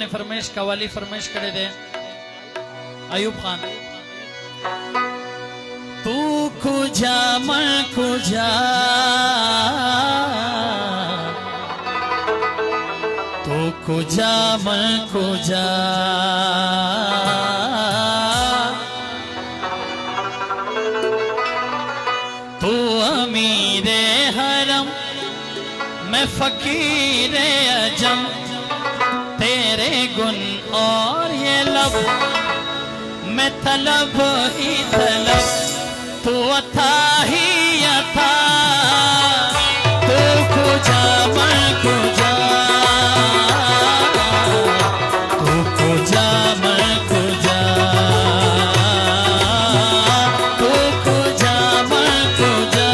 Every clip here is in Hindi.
अपने फरमाइश कवाली फरमाइश करे दे। अयूब खान तू खुजा मैं खुजा तू खुजा मैं खुजा तू अमीरे हरम मैं फकीरे अजम तेरे गुन और ये लब मैं तलब ही तलब तू अथा ही अथा तू खुजा मैं खुजा तू खुजा मैं खुजा तू खुजा मैं खुजा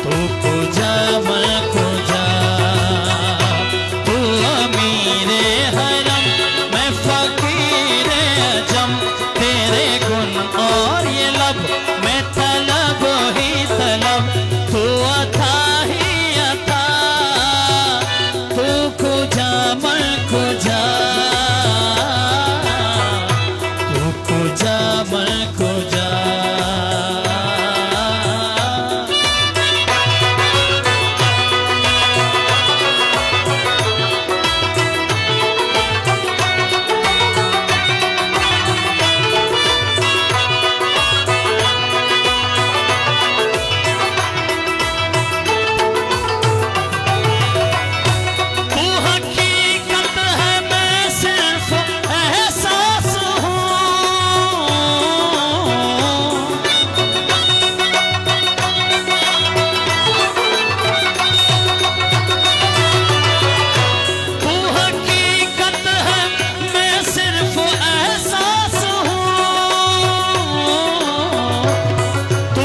तू खुजा मैं खुजा तू अमीरे हरम मैं फकीरे अजम तेरे गुन और ये लब मैं तलब ही तलब तू अथा ही अथा तू खुजा मैं खुजा तू खुजा मैं खुजा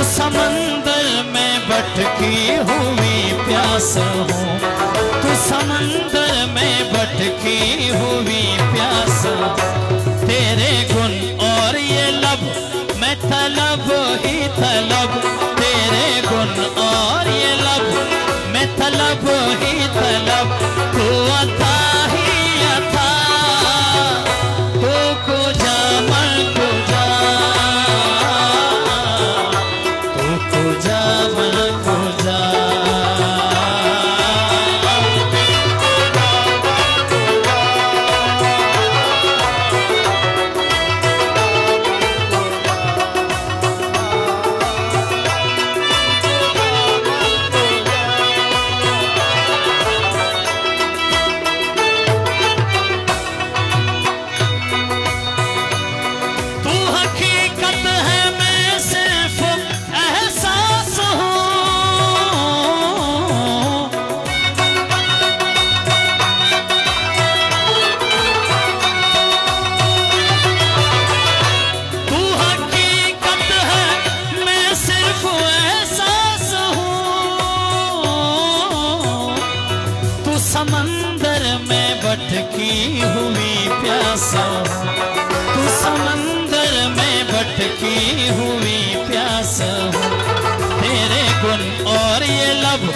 समंदर में भटकी हुई प्यास हूँ तू समंदर में भटकी हुई प्यास तेरे गुन और ये लब मैं तलब ही तलब तेरे गुन और ये लब मैं तलब ही तलब तू अथा ही अथा तू खुजा मैं खुजा खुजा मैं खुजा तू हकीकत है मैं सिर्फ एहसास तू हकीकत है मैं सिर्फ एहसास हूँ तू समंदर में भटकी हुई प्यास तू समंदर में भटकी हुई प्यास तेरे गुन और ये लब